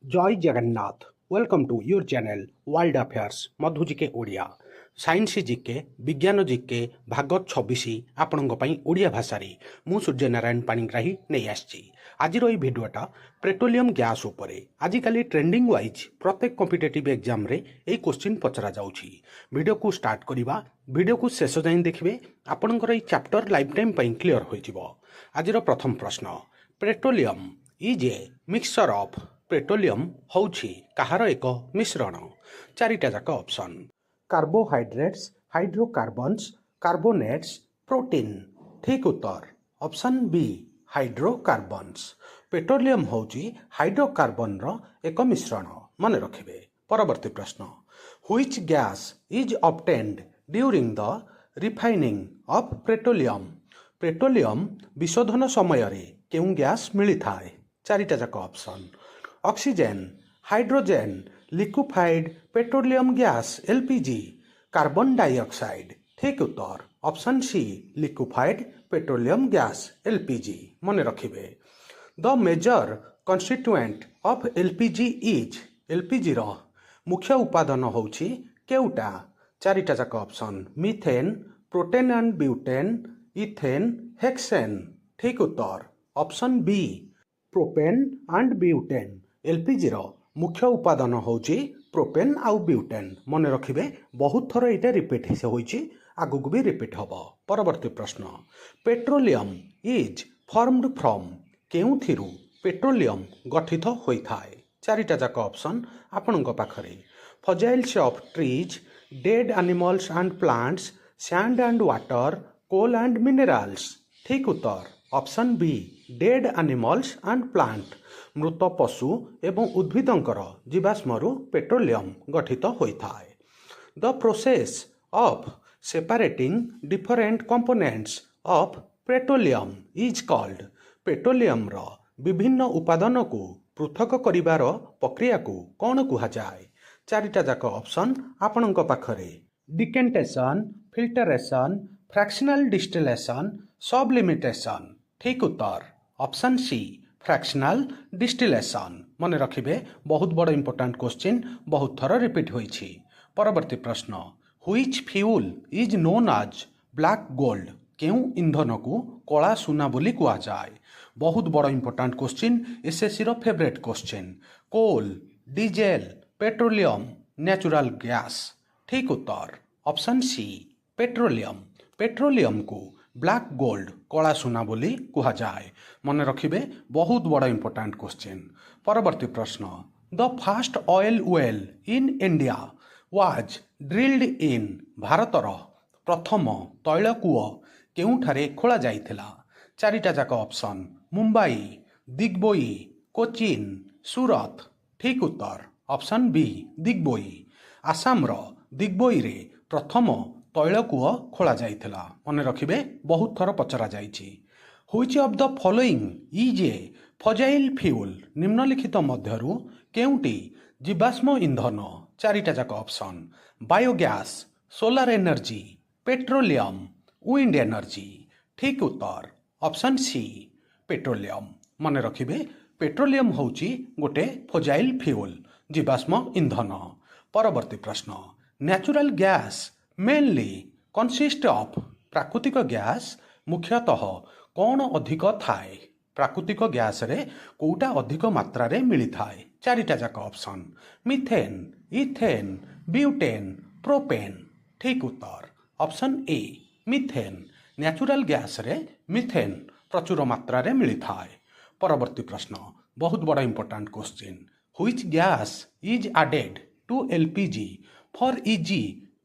जय Jagannath. Welcome to your channel world affairs Madhu GK Odia science जिके विज्ञान जिके भाग 26 आपण ओडिया भाषा मु सूर्यनारायण पाणिग्राही नहीं आसी आज भिडियोटा पेट्रोलियम गैस उपरे आजिकल ट्रेंडिंग वाइज प्रत्येक कॉम्पिटिटिव एग्जाम रे ए क्वेश्चन पचरा जाउछि। वीडियो को स्टार्ट करिबा, वीडियो को शेष जाए देखिए आपणकर ये चैप्टर लाइफ टाइम क्लियर हो। आज प्रथम प्रश्न, petroleum is a mixture of petroleum होउछि कहार एक मिश्रण। चारिटा जाक option, carbohydrates, hydrocarbons, carbonates, protein. ठीक उत्तर ऑप्शन बी हाइड्रोकार्बन्स। पेट्रोलियम होउछि हाइड्रोकार्बन रो एक मिश्रण, मन रखिबे। परवर्ती प्रश्न, which gas is obtained during the refining of petroleum. Petroleum विशोधन समय रे केउं गैस मिली थाए। चारिटा जाक option, oxygen, hydrogen, liquefied petroleum gas LPG, carbon dioxide. ठीक उत्तर option C liquefied petroleum gas LPG, मन रखिबे। The major constituent of LPG is, LPG रो मुख्य उपादान होउछि केउटा। चारिटा जाक option, methane, propane and butane, ethane, hexane. ठीक उत्तर option B propane and butane. LPG रो मुख्य उपादान होउछि प्रोपेन आउ ब्यूटेन, मन रखिबे। बहुत थर एटा रिपीट होइछि, आगु भी रिपीट हबो। परवर्ती प्रश्न, पेट्रोलियम इज फॉर्मड फ्रॉम केउथिरु पेट्रोलियम गठित होइथाय। चारिटा जाक ऑप्शन आपणक पाखरे, fossils of trees, dead animals and plants, sand and water, coal and minerals. ठीक उत्तर option B dead animals and plant. मृत पशु एवं उद्भिदंकर जीवाश्मरु पेट्रोलियम गठित होइथाय। The process of separating different components of petroleum is called. Petroleum रो विभिन्न उपादान को पृथक करिवार प्रक्रिया को कौन कुहा जाय। चारिटा जाक ऑप्शन आपणक पाखरे, डिकेंटेशन, फिल्टरेशन, फ्रैक्शनल डिस्टिलेशन, सबलिमिटेशन। ठीक उत्तर ऑप्शन सी फ्रैक्शनल डिस्टिलेशन, मन रखिबे। बहुत बड़ इंपोर्टेंट क्वेश्चन, बहुत थर रिपीट होइछि। परवर्ती प्रश्न, which fuel is known as black gold. केउं इंधन को कला सुना बोली कुआ जाय। बहुत बड़ इंपोर्टेंट क्वेश्चन, एसएससी रो favourite question. Coal, diesel, petroleum, natural gas. ठीक उत्तर ऑप्शन सी पेट्रोलियम। पेट्रोलियम को ब्लैक गोल्ड कला सुना बोली कुहा जाए, मन रखिबे। बहुत बड़ा इंपोर्टेंट क्वेश्चन। परवर्ती प्रश्न, the first oil well in India was drilled in. भारतर प्रथम तैल कूओ केउठारे खोला जाइथिला। चारिटा जाक ऑप्शन, मुंबई, दिग्बोई, कोचिन, सूरत। ठीक उत्तर ऑप्शन बी दिग्बोई। आसाम रो दिग्बोई रे प्रथम तैल कूओ खोला जाइथिला, मन रखिबे। बहुत थर पचरा जाइछि। Which of the following is a fossil fuel. निम्नलिखित मध्यरु केउंटी जीवाश्म इंधन। चारिटा जाक option, biogas, solar energy, petroleum, wind energy. ठीक उत्तर ऑप्शन सी पेट्रोलियम, मन रखिबे। पेट्रोलियम होउछि गोटे फजाइल फ्यूल, जीवाश्म इंधन। परवर्ती प्रश्न, natural gas mainly consist of. प्राकृतिक गैस मुख्यतः कौन अधिक थाए। प्राकृतिक गैस रे कोटा अधिक मात्रा रे मिली थाए। चारिटा जाक option, methane, ethane, butane, propane. ठीक उत्तर option A methane. Natural gas रे मीथेन प्रचुर मात्रा रे मिली थाए। परवर्ती प्रश्न, बहुत बड़ा important question, which gas is added to LPG for easy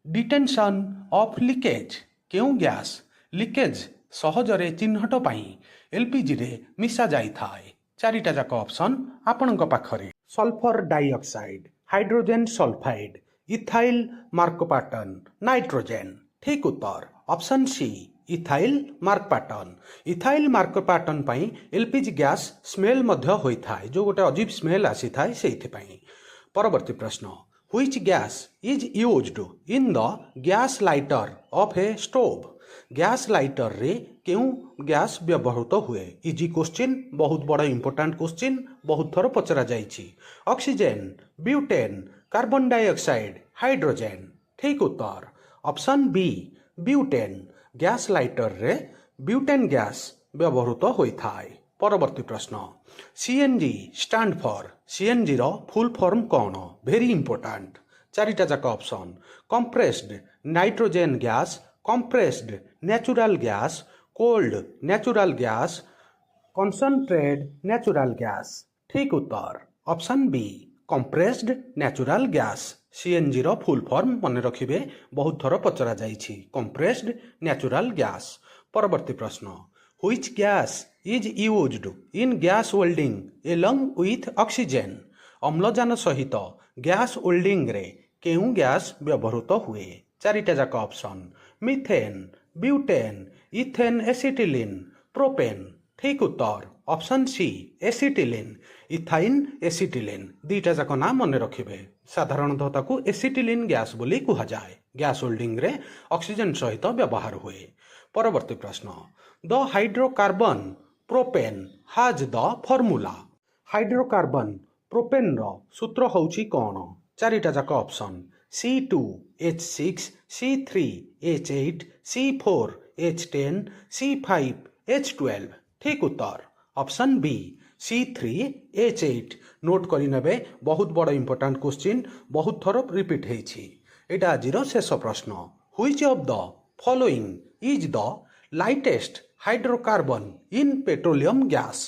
detention of leakage. केउं गैस लीकेज सहजरे चिन्हट पाई एलपीजी रे मिसा जाई थाए। चारिटा जाक ऑप्शन आपणक पाखरे, sulphur dioxide, hydrogen sulphide, ethyl mercaptan, nitrogen. ठीक उत्तर option C ethyl mercaptan. Ethyl मार्कोपाटन पाई एलपीजी गैस स्मेल मध्य होई थाए, जो गोटे अजीब स्मेल आसी थाए सेइथि पाई। परवर्ती प्रश्न, which gas is used in the gas lighter of A stove. Gas lighter रे क्यों गैस व्यवहृत हुए? इजी क्वेश्चन, बहुत बड़ा इंपोर्टेंट क्वेश्चन, बहुत थर पचरा जाइछि। Oxygen, butane, carbon dioxide, hydrogen. ठीक उत्तर option B butane. Gas lighter रे ब्यूटेन गैस व्यवहृत होइथाय। परवर्ती प्रश्न, सीएनजी स्टैंड फॉर, सीएनजी रो फुल फॉर्म कौन? Very important. चारिटा जाक option, compressed nitrogen gas, compressed natural gas, cold natural gas, concentrated natural gas. ठीक उत्तर option B compressed natural gas. CNG रो फुल फॉर्म मन रखिबे, बहुत थर पचरा जाइछि, कंप्रेस्ड नेचुरल गैस। परवर्ती प्रश्न, Which gas is used in gas welding along with oxygen? अम्लजान सहित गैस वेल्डिंग रे केउं गैस व्यवहृत हुए? चारिटा जाक option, methane, butane, ethane acetylene, propane. ठीक उत्तर option C acetylene, ethyne acetylene. दुईटा जाक ना मन रखिबे, साधारणतः ताकू एसिटिलिन गैस बोली कुहा जाए। गैस वेल्डिंग रे ऑक्सीजन सहित व्यवहार हुए। परवर्ती प्रश्न, the hydrocarbon propane has the formula. Hydrocarbon propane रो सूत्र होउची कौन? चारिटा जाक option, C2H6, C3H8, C4H10, C5H12। ठीक उत्तर ऑप्शन बी C3H8। नोट करि नेबे, बहुत बड़ इंपोर्टेंट क्वेश्चन, बहुत थर रिपीट हेछि। एटा आजिर शेष प्रश्न। Which of the following is the lightest hydrocarbon in petroleum gas?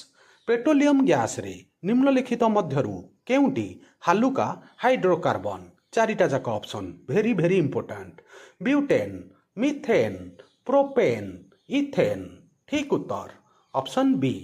Petroleum gas रे निम्नलिखित मध्यरु केउंटी हालुका हाइड्रोकार्बन? चारिटा जाक option, very very important, butane, methane, propane, ethane. ठीक उत्तर ऑप्शन बी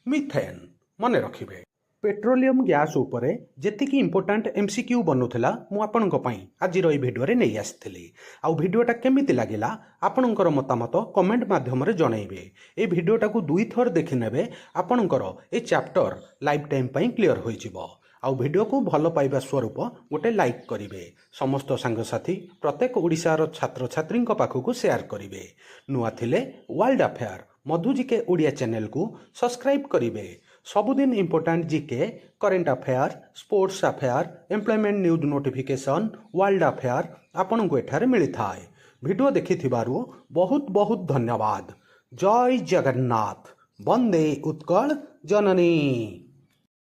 मिथेन। मन रखिबे, पेट्रोलियम गैस उपरे जेतिकी इंपोर्टेंट एमसीक्यू बनुथिला मु आपनक पई आजिर एई भिडियो रे नै आस्थिली। आ भिडियोटा केमिति लागिला आपनकर मतामत कमेंट माध्यम रे जणैबे। ए भिडियोटा को दुई थर देखि नेबे, आपनकर ए चैप्टर लाइफ टाइम पई क्लियर होई जिवो। आ भिडियो को भल पाइबा स्वरूप गोटे लाइक करिवे, समस्त सांगसाथी प्रत्येक ओडिशार छात्र छात्री पाखक शेयर करिवे। नुआ थिले world affair Madhu GK Odia channel को सब्सक्राइब करिवे। सबुदिन important GK, current affair, sports affair, employment news notification, world affair आपन को एठारे मिलिथाए। वीडियो देखिथिबारु बहुत बहुत धन्यवाद। जय जगन्नाथ, वंदे उत्कल जननी।